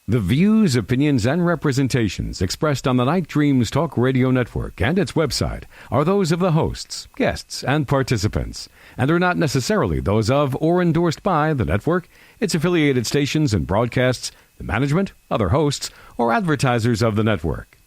The views, opinions, and representations expressed on the Night Dreams Talk Radio Network and its website are those of the hosts, guests, and participants, and are not necessarily those of or endorsed by the network, its affiliated stations and broadcasts, the management, other hosts, or advertisers of the network.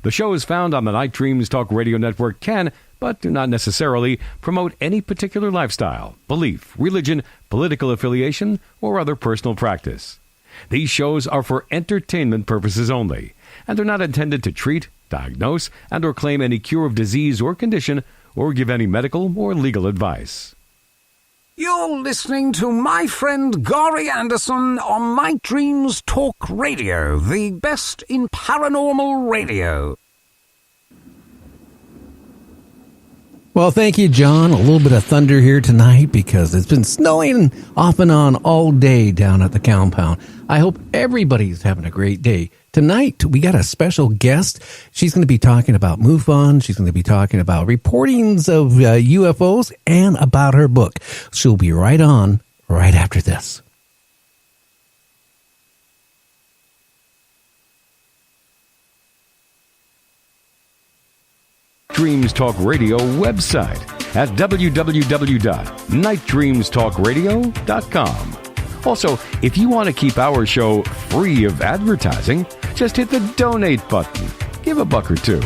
The shows found on the Night Dreams Talk Radio Network can, but do not necessarily, promote any particular lifestyle, belief, religion, political affiliation, or other personal practice. These shows are for entertainment purposes only and are not intended to treat, diagnose, and or claim any cure of disease or condition or give any medical or legal advice. You're listening to my friend Gary Anderson on Night Dreams Talk Radio, the best in paranormal radio. Well, thank you, John. A little bit of thunder here tonight because it's been snowing off and on all day down at the compound. I hope everybody's having a great day. Tonight, we got a special guest. She's going to be talking about MUFON. She's going to be talking about reportings of UFOs and about her book. She'll be right on right after this. Dreams Talk Radio website at www.nightdreamstalkradio.com. Also, if you want to keep our show free of advertising, just hit the donate button. Give a buck or two.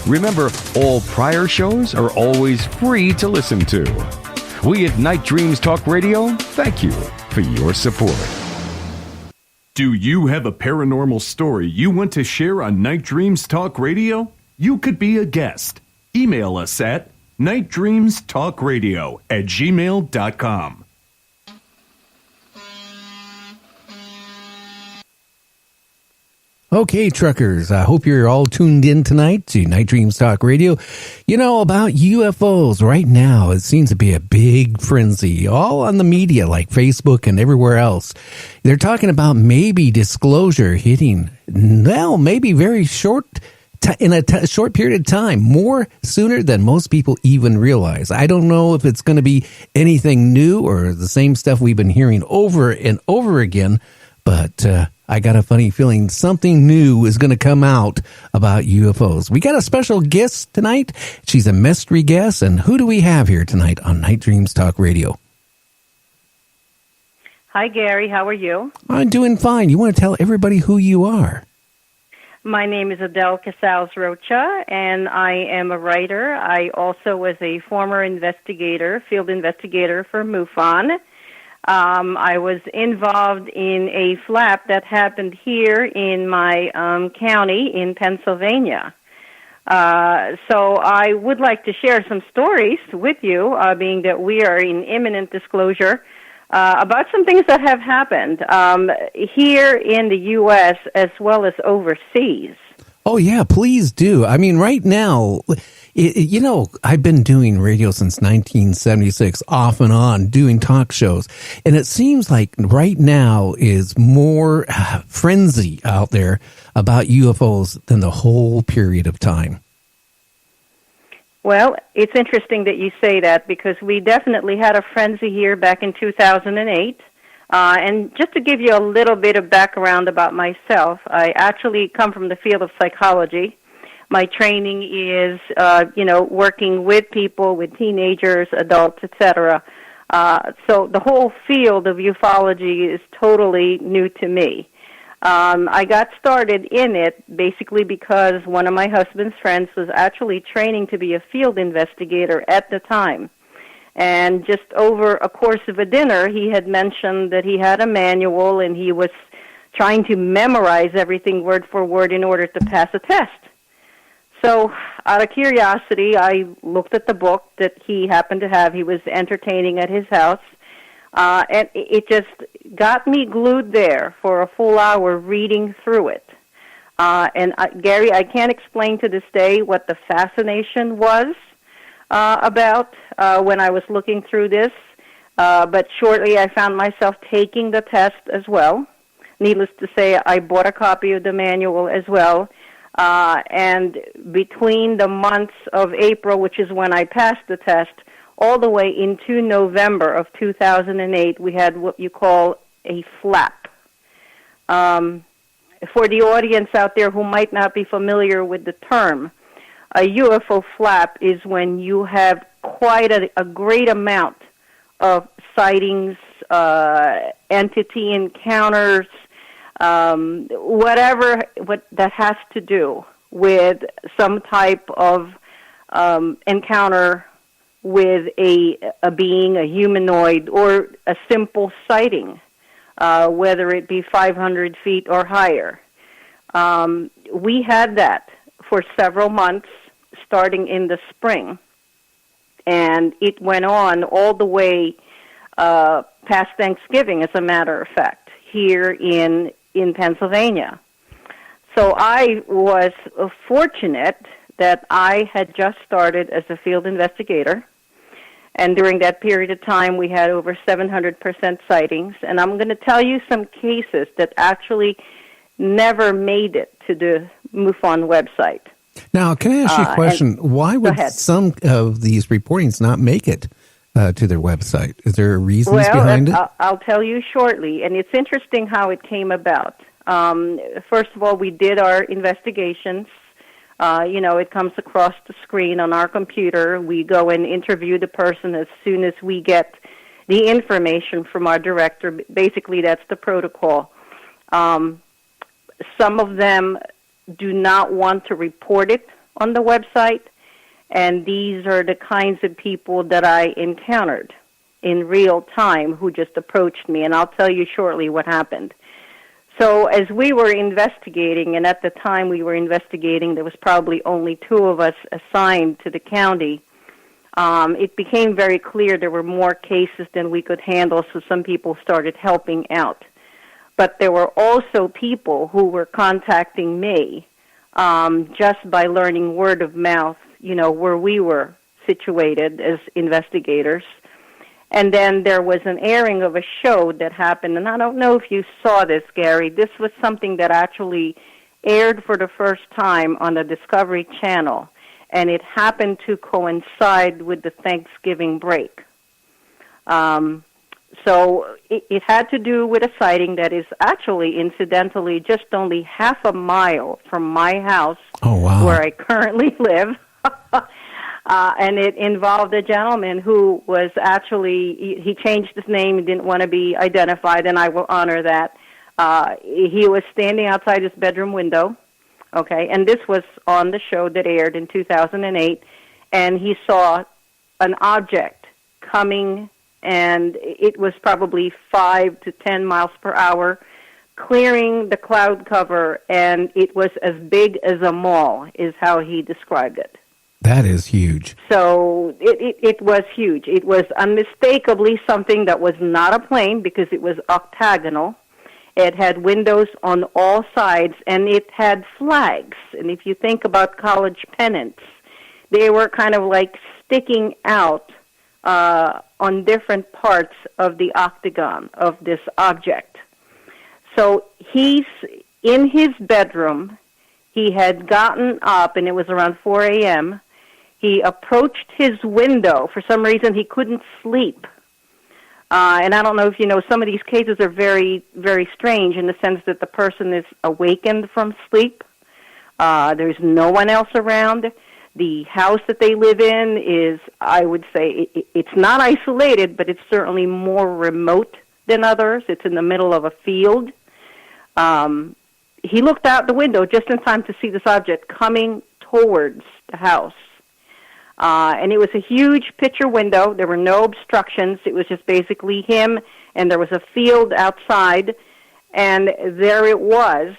Remember, all prior shows are always free to listen to. We at Night Dreams Talk Radio thank you for your support. Do you have a paranormal story you want to share on Night Dreams Talk Radio? You could be a guest. Email us at nightdreamstalkradio@gmail.com. Okay, truckers, I hope you're all tuned in tonight to Night Dreams Talk Radio. You know, about UFOs right now, it seems to be a big frenzy, all on the media like Facebook and everywhere else. They're talking about maybe disclosure hitting, well, maybe very short in a short period of time, more sooner than most people even realize. I don't know if it's going to be anything new or the same stuff we've been hearing over and over again, but I got a funny feeling something new is going to come out about UFOs. We got a special guest tonight. She's a mystery guest, and who do we have here tonight on Night Dreams Talk Radio? Hi, Gary. How are you? I'm doing fine. You want to tell everybody who you are? My name is Adele Casales Rocha, and I am a writer. I also was a former investigator, field investigator for MUFON. I was involved in a flap that happened here in my county in Pennsylvania. So I would like to share some stories with you, being that we are in imminent disclosure about some things that have happened here in the U.S. as well as overseas. Oh, yeah, please do. I mean, right now, you know, I've been doing radio since 1976, off and on, doing talk shows. And it seems like right now is more frenzy out there about UFOs than the whole period of time. Well, it's interesting that you say that because we definitely had a frenzy here back in 2008. And just to give you a little bit of background about myself, I actually come from the field of psychology. My training is, working with people, with teenagers, adults, etc. So the whole field of ufology is totally new to me. I got started in it basically because one of my husband's friends was actually training to be a field investigator at the time. And just over a course of a dinner, he had mentioned that he had a manual and he was trying to memorize everything word for word in order to pass a test. So out of curiosity, I looked at the book that he happened to have. He was entertaining at his house. And it just got me glued there for a full hour reading through it. Gary, I can't explain to this day what the fascination was about when I was looking through this. But shortly I found myself taking the test as well. Needless to say, I bought a copy of the manual as well. And between the months of April, which is when I passed the test, all the way into November of 2008, we had what you call a flap. for the audience out there who might not be familiar with the term, a UFO flap is when you have quite a great amount of sightings, entity encounters, whatever that has to do with some type of encounter with a being, a humanoid, or a simple sighting, whether it be 500 feet or higher. We had that for several months, starting in the spring, and it went on all the way past Thanksgiving, as a matter of fact, here in Pennsylvania. So I was fortunate that I had just started as a field investigator, and during that period of time we had over 700% sightings, and I'm going to tell you some cases that actually never made it to the MUFON website. Now, can I ask you a question? Why would some of these reportings not make it to their website? Is there reasons behind it? I'll tell you shortly, and it's interesting how it came about. First of all, we did our investigations. It comes across the screen on our computer. We go and interview the person as soon as we get the information from our director. Basically, that's the protocol. Some of them do not want to report it on the website, and these are the kinds of people that I encountered in real time who just approached me, and I'll tell you shortly what happened. So as we were investigating, and at the time we were investigating, there was probably only 2 of us assigned to the county, it became very clear there were more cases than we could handle, so some people started helping out. But there were also people who were contacting me just by learning word of mouth, where we were situated as investigators. And then there was an airing of a show that happened, and I don't know if you saw this, Gary. This was something that actually aired for the first time on the Discovery Channel, and it happened to coincide with the Thanksgiving break. So it had to do with a sighting that is actually, incidentally, just only half a mile from my house, where I currently live. And it involved a gentleman who was actually, he changed his name, he didn't want to be identified, and I will honor that. He was standing outside his bedroom window, okay, and this was on the show that aired in 2008, and he saw an object coming, and it was probably 5 to 10 miles per hour, clearing the cloud cover, and it was as big as a mall, is how he described it. That is huge. So it was huge. It was unmistakably something that was not a plane because it was octagonal. It had windows on all sides, and it had flags. And if you think about college pennants, they were kind of like sticking out on different parts of the octagon of this object. So he's in his bedroom. He had gotten up, and it was around 4 a.m., He approached his window. For some reason, he couldn't sleep. And I don't know if you know, some of these cases are very, very strange in the sense that the person is awakened from sleep. There's no one else around. The house that they live in is, I would say, it's not isolated, but it's certainly more remote than others. It's in the middle of a field. He looked out the window just in time to see this object coming towards the house. And it was a huge picture window. There were no obstructions. It was just basically him, and there was a field outside, and there it was,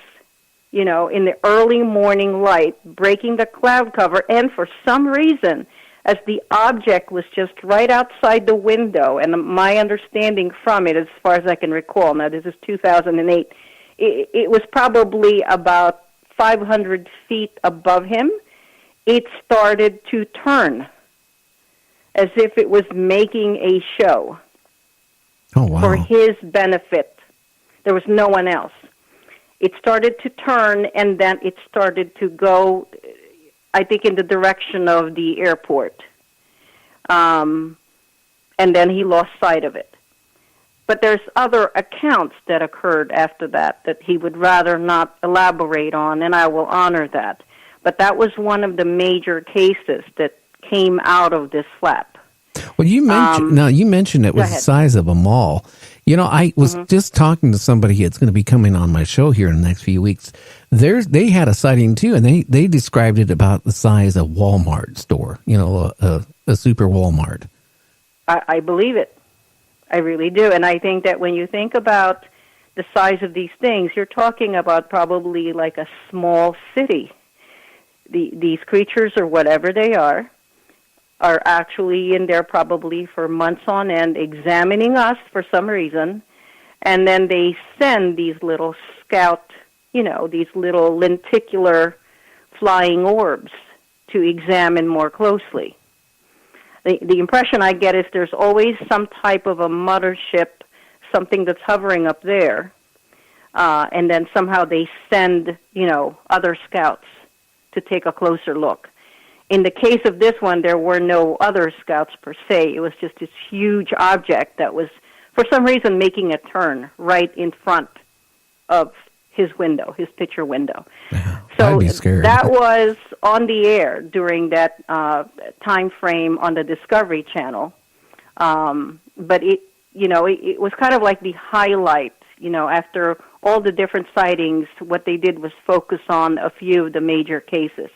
you know, in the early morning light, breaking the cloud cover, and for some reason, as the object was just right outside the window, and my understanding from it, as far as I can recall, now this is 2008, it was probably about 500 feet above him. It started to turn as if it was making a show for his benefit. There was no one else. It started to turn, and then it started to go, I think, in the direction of the airport. And then he lost sight of it. But there's other accounts that occurred after that he would rather not elaborate on, and I will honor that. But that was one of the major cases that came out of this slap. Well, you mentioned it was the size of a mall. I was just talking to somebody that's going to be coming on my show here in the next few weeks. They had a sighting too, and they described it about the size of Walmart store, a super Walmart. I believe it. I really do. And I think that when you think about the size of these things, you're talking about probably like a small city. These creatures, or whatever they are actually in there probably for months on end examining us for some reason. And then they send these little scout, these little lenticular flying orbs to examine more closely. The impression I get is there's always some type of a mothership, something that's hovering up there, and then somehow they send, other scouts to take a closer look. In the case of this one, there were no other scouts per se. It was just this huge object that was, for some reason, making a turn right in front of his window, his picture window. So I'd be scared. That was on the air during that time frame on the Discovery Channel. But it was kind of like the highlight. After all the different sightings, what they did was focus on a few of the major cases.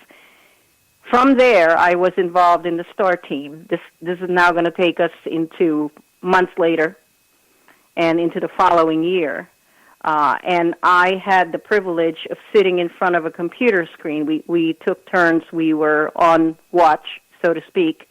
From there, I was involved in the STAR team. This is now going to take us into months later and into the following year. And I had the privilege of sitting in front of a computer screen. We took turns. We were on watch, so to speak,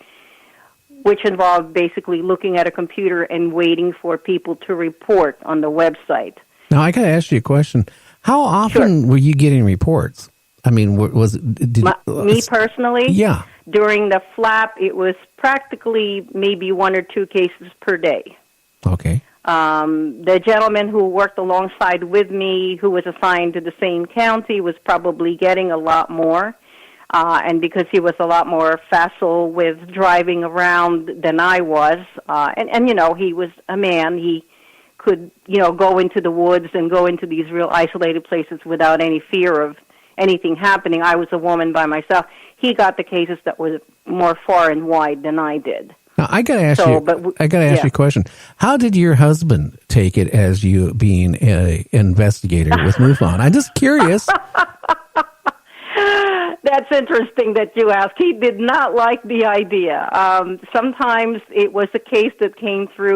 which involved basically looking at a computer and waiting for people to report on the website. Now, I got to ask you a question. How often were you getting reports? I mean, me personally? Yeah. During the flap, it was practically maybe 1 or 2 cases per day. Okay. The gentleman who worked alongside with me, who was assigned to the same county, was probably getting a lot more. And because he was a lot more facile with driving around than I was, and he was a man, he could, go into the woods and go into these real isolated places without any fear of anything happening. I was a woman by myself. He got the cases that were more far and wide than I did. Now, I got to ask you a question. How did your husband take it as you being an investigator with MUFON? I'm just curious. That's interesting that you ask. He did not like the idea. Sometimes it was a case that came through